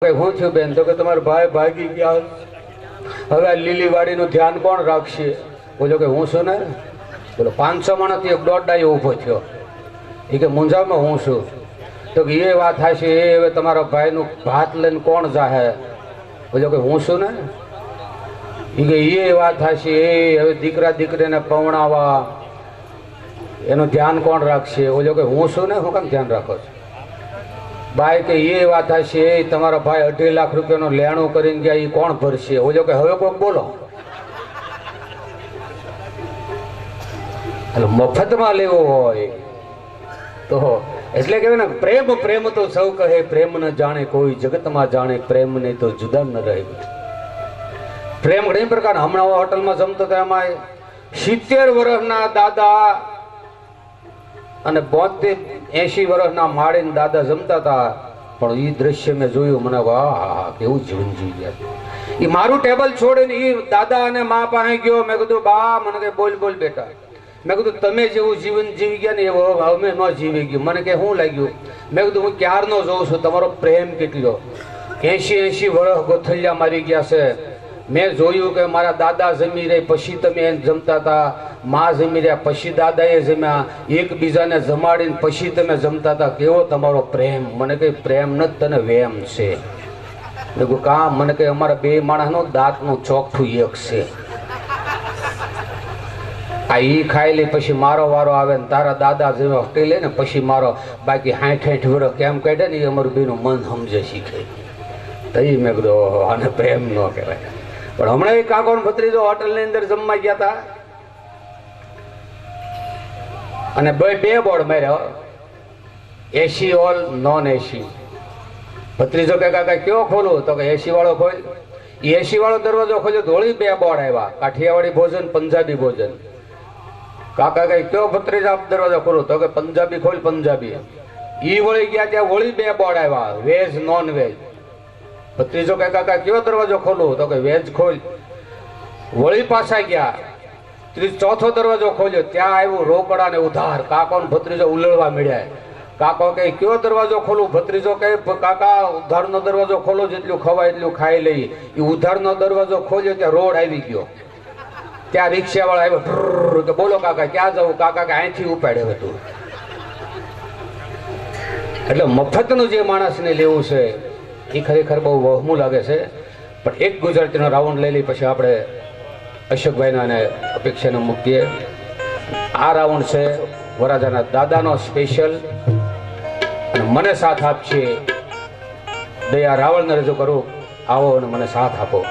હું છું બેન? તો કે તમારો ભાઈ ભાગી ગયા. હવે આ લીલી વાડીનું ધ્યાન કોણ રાખશે? બોલો કે હું છું ને. બોલો 500 માણસથી એક દોડાયો ઊભો થયો. એ કે મુંજામાં હું છું. તો કે એ વાત હશે. એ હવે તમારા ભાઈનું ભાત લઈને કોણ જાહે? બોલો કે હું છું ને. એ કે એ વાત હશે. એ હવે દીકરા દીકરીને પવણાવા એનું ધ્યાન કોણ રાખશે? બોલો કે હું છું ને. હું કેમ ધ્યાન રાખો છો? ભાઈ કે એ વાત હશે. એ તમારા ભાઈ 2.5 લાખ રૂપિયાનું લેણું કરીને ગયા. એ કોણ ભરશે? ઓલો કે હવે કોક બોલો. એટલે મફતમાં લેવો હોય તો એટલે કે પ્રેમ પ્રેમ તો સૌ કહે, પ્રેમ ન જાણે કોઈ જગતમાં જાણે, પ્રેમ નહીં તો જુદા ન રહે. પ્રેમ ઘણી પ્રકાર. હમણાં હોટલમાં જમતો હતો, એમાં 70 વર્ષના દાદા અને 80 વર્ષના માળીને દાદા જમતા હતા. પણ એ દ્રશ્ય મેં જોયું, મને વાહ કેવું જીવન જીવી ગયા. એ મારું ટેબલ છોડીને એ દાદા અને મા પાસે ગયો. મેં કીધું બા મને કે બોલ બોલ બેટા. મેં કીધું તમે જેવું જીવન જીવી ગયા ને એવો અમે ન જીવી ગયું. મને કે શું લાગ્યું? મેં કીધું હું ક્યારનો જોઉં છું તમારો પ્રેમ કેટલો. 80 વર્ષ ગોથલિયા મારી ગયા છે. મેં જોયું કે મારા દાદા જમી રહી પછી તમે જમતા હતા, માં જમી રહ્યા પછી દાદાએ જમ્યા, એકબીજાને જમાડીને પછી તમે જમતા હતા. કેવો તમારો પ્રેમ. મને કઈ પ્રેમ નથી, તને વેમ છે. કામ મને કઈ અમારા બે માણસનો દાંતનું ચોકઠું એક છે. આ ઈ ખાઈ લે પછી મારો વારો આવે ને તારા દાદા જેવો હટી લે ને પછી મારો. બાકી 60 વર્ષ કેમ કાઢે ને એ અમારું બેનું મન સમજે શીખે. તો એ મેં કીધું આને પ્રેમ ન કહેવાય. પણ હમણાં એક કાકો ને ભત્રીજો હોટલની અંદર જમવા ગયા હતા અને બે બોર્ડ માર્યા, એસી હોલ, નોન એસી. ભત્રીજો કે કાકા કયો ખોલું? તો કે એસી વાળો ખોલ. એસી વાળો દરવાજો ખોલ્યો, ધોળી 2 બોર્ડ આવ્યા, કાઠિયાવાડી ભોજન, પંજાબી ભોજન. કાકા કઈ કયો ભત્રીજા દરવાજો ખોલું? તો કે પંજાબી ખોલ, પંજાબી. ઈ વળી ગયા ત્યાં વળી 2 બોર્ડ આવ્યા, વેજ, નોન વેજ. ભત્રીજો કે કાકા કયો દરવાજો ખોલું? તો કે વેજ ખોલ. વળી પાછા ગયા, ચોથો દરવાજો ખોલ્યો, ત્યાં આવ્યું રોકડા ને ઉધાર. કાકો ને ભત્રીજો ઉલળવા મળ્યા. કાકો કે કયો દરવાજો ખોલું? ભત્રીજો કે કાકા ઉધારનો દરવાજો ખોલો, જેટલું ખવાય એટલું ખાઈ લઈ. એ ઉધારનો દરવાજો ખોલ્યો ત્યાં રોડ આવી ગયો. ત્યાં રિક્ષા વાળા આવ્યો કે બોલો કાકા ક્યાં જવું? કાકા કે અહીંથી ઉપાડે હતું. એટલે મફતનું જે માણસને લેવું છે એ ખરેખર બહુ વહમું લાગે છે. પણ એક ગુજરાતીનો રાઉન્ડ લઈ લઈ પછી આપણે અશોકભાઈના અને અપેક્ષાને મૂકીએ. આ રાઉન્ડ છે વરાજાના દાદાનો સ્પેશિયલ. અને મને સાથ આપશે દયા રાવળને રજૂ કરું. આવો અને મને સાથ આપો.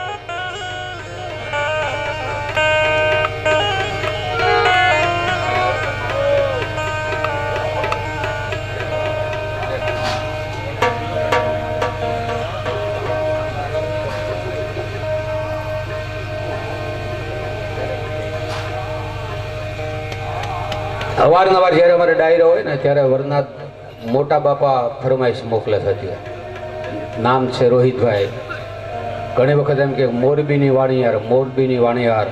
અવારનવાર જ્યારે અમારે ડાયરો હોય ને ત્યારે વરનાથ મોટા બાપા ફરમાઈશ મોકલે છે. નામ છે રોહિતભાઈ. ઘણી વખત એમ કે મોરબીની વાણિયાર, મોરબીની વાણિયાર.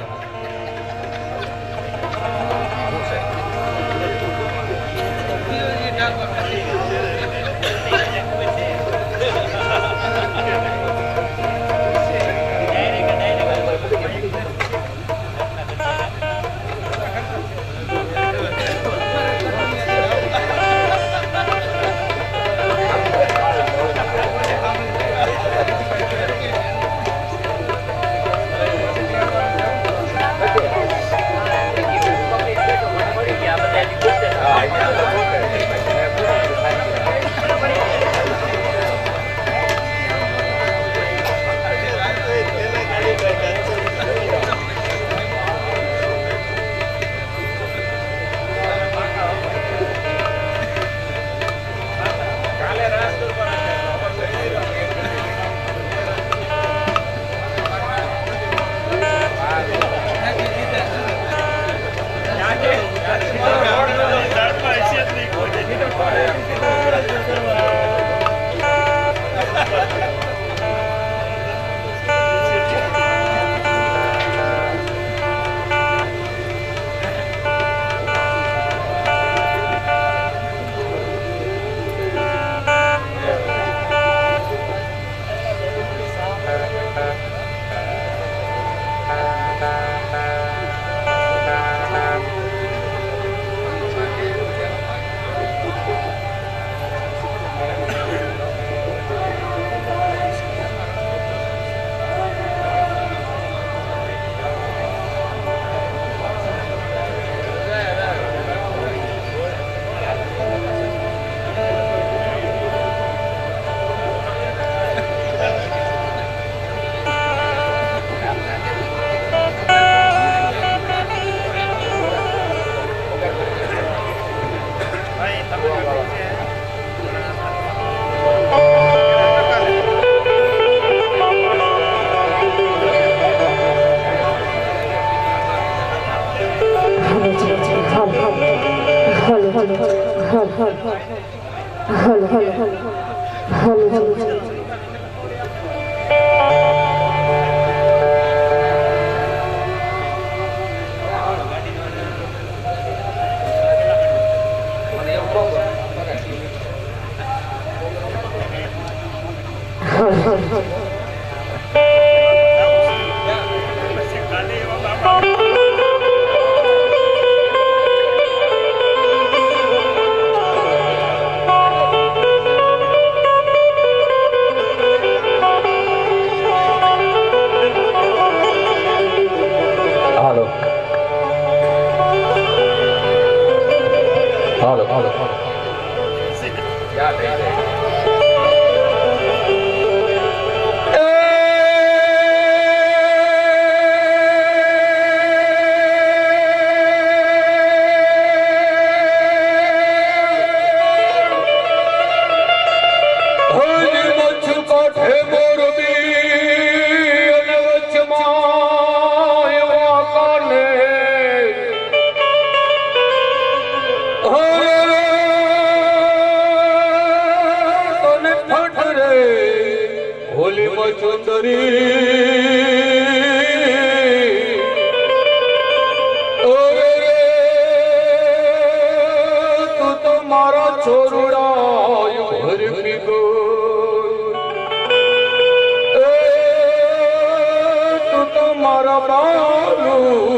મારા બાલું